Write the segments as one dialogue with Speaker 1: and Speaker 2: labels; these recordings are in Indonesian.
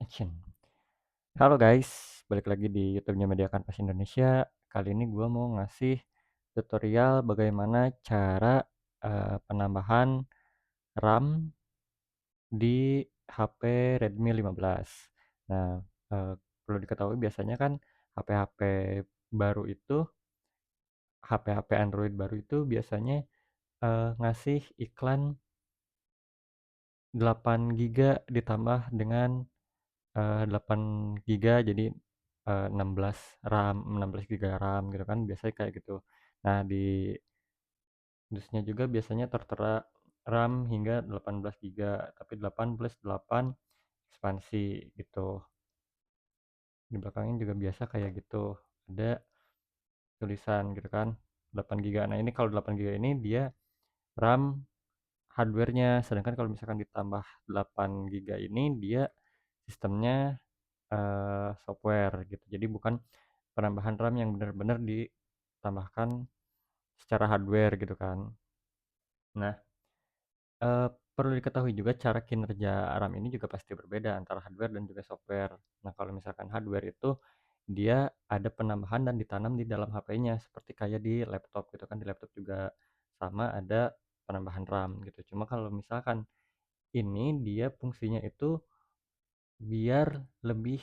Speaker 1: Action. Halo guys, balik lagi di YouTube-nya Media Kanvas Indonesia. Kali ini gue mau ngasih tutorial bagaimana cara penambahan RAM di HP Redmi 15. Nah, eh, perlu diketahui biasanya kan HP-HP baru itu, HP-HP Android baru itu biasanya ngasih iklan 8 GB ditambah dengan 8 giga jadi 16 RAM, 16 giga RAM gitu kan biasanya kayak gitu. Nah, di dusnya juga biasanya tertera RAM hingga 18 giga, tapi 8 plus 8 ekspansi gitu. Di belakangnya juga biasa kayak gitu. Ada tulisan gitu kan 8 giga. Nah, ini kalau 8 giga ini dia RAM hardware-nya, sedangkan kalau misalkan ditambah 8 giga ini dia sistemnya software gitu. Jadi bukan penambahan RAM yang benar-benar ditambahkan secara hardware gitu kan. Nah, eee, perlu diketahui juga cara kinerja RAM ini juga pasti berbeda antara hardware dan juga software. Nah, kalau misalkan hardware itu dia ada penambahan dan ditanam di dalam HP-nya seperti kayak di laptop gitu kan. Di laptop juga sama ada penambahan RAM gitu. Cuma kalau misalkan ini dia fungsinya itu biar lebih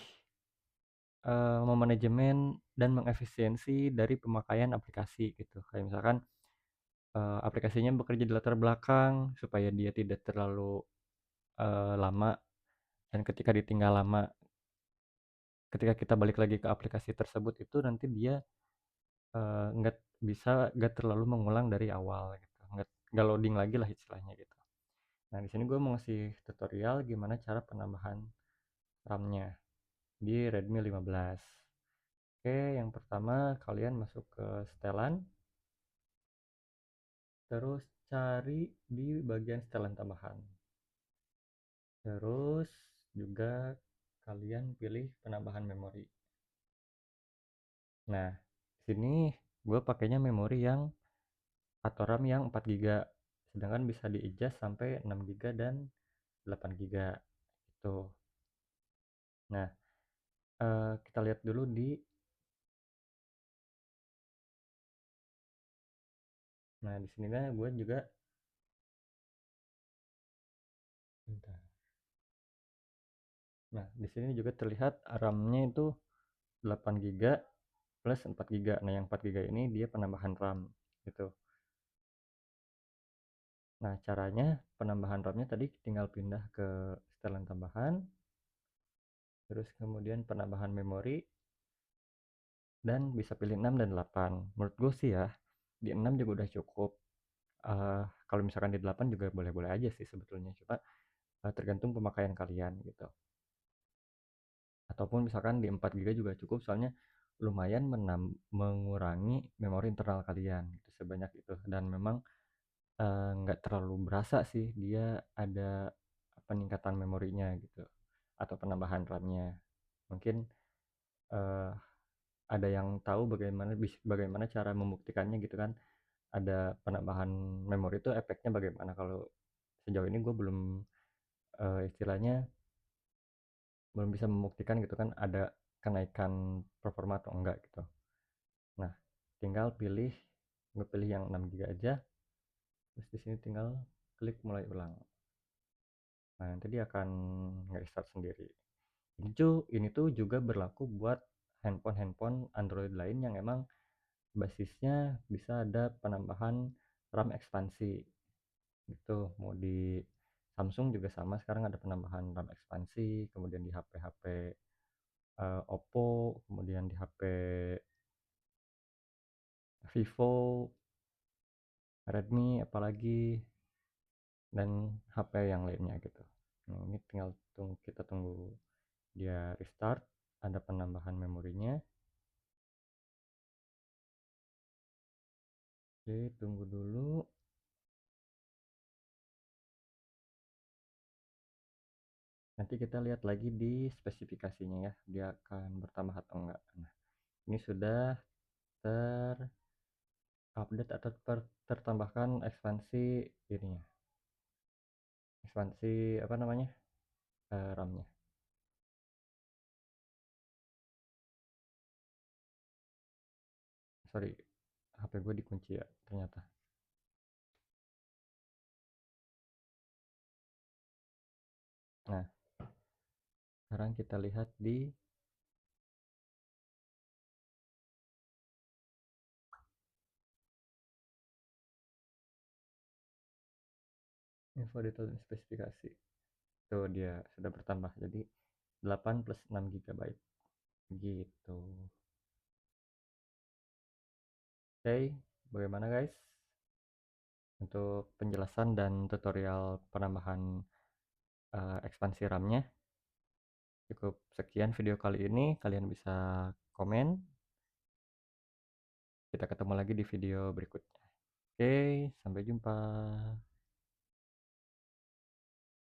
Speaker 1: memanajemen dan mengefisiensi dari pemakaian aplikasi gitu. Kayak misalkan, aplikasinya bekerja di latar belakang supaya dia tidak terlalu, lama dan ketika ditinggal lama, ketika kita balik lagi ke aplikasi tersebut itu nanti dia, nggak terlalu mengulang dari awal gitu, nggak loading lagi lah istilahnya gitu. Nah, di sini gue mau ngasih tutorial gimana cara penambahan RAM-nya di Redmi 15. Oke, yang pertama kalian masuk ke setelan. Terus cari di bagian setelan tambahan. Terus juga kalian pilih penambahan memori. Nah, sini gue pakainya memori yang atau RAM yang 4 GB. Sedangkan bisa di-adjust sampai 6 GB dan 8 GB. Itu. Nah, kita lihat dulu di Nah, di sini kan gue juga bentar. Nah, di sini juga terlihat RAM-nya itu 8 GB plus 4 GB. Nah, yang 4 GB ini dia penambahan RAM gitu. Nah, caranya penambahan RAM-nya tadi tinggal pindah ke setelan tambahan, terus kemudian penambahan memori, dan bisa pilih 6 dan 8. Menurut gue sih ya, di 6 juga udah cukup. Kalau misalkan di 8 juga boleh-boleh aja sih sebetulnya, cuma tergantung pemakaian kalian gitu. Ataupun misalkan di 4 GB juga cukup, soalnya lumayan mengurangi memori internal kalian gitu, sebanyak itu. Dan memang nggak terlalu berasa sih dia ada peningkatan memorinya gitu atau penambahan RAM-nya. Mungkin eh, ada yang tahu bagaimana cara membuktikannya gitu kan. Ada penambahan memori itu efeknya bagaimana. Kalau sejauh ini gue belum istilahnya belum bisa membuktikan gitu kan ada kenaikan performa atau enggak gitu. Nah, tinggal gue pilih yang 6 GB aja. Terus di sini tinggal klik mulai ulang. Nah, nanti dia akan nge-restart sendiri. Ini tuh juga berlaku buat handphone-handphone Android lain yang emang basisnya bisa ada penambahan RAM ekspansi gitu. Mau di Samsung juga sama, sekarang ada penambahan RAM ekspansi, kemudian di HP-HP Oppo, kemudian di HP Vivo, Redmi apalagi, dan HP yang lainnya gitu. Nah, ini tinggal kita tunggu dia restart, ada penambahan memorinya. Oke, tunggu dulu. Nanti kita lihat lagi di spesifikasinya ya, dia akan bertambah atau enggak. Nah, ini sudah terupdate atau tertambahkan ekspansi ininya. Ekspansi apa namanya? RAM-nya. sorry, HP gue dikunci ya ternyata. Nah, sekarang kita lihat di info detail dan spesifikasi. Tuh dia sudah bertambah jadi 8 plus 6 GB gitu. Oke, bagaimana guys untuk penjelasan dan tutorial penambahan ekspansi RAM-nya? Cukup sekian video kali ini, kalian bisa komen. Kita ketemu lagi di video berikutnya. Oke, sampai jumpa.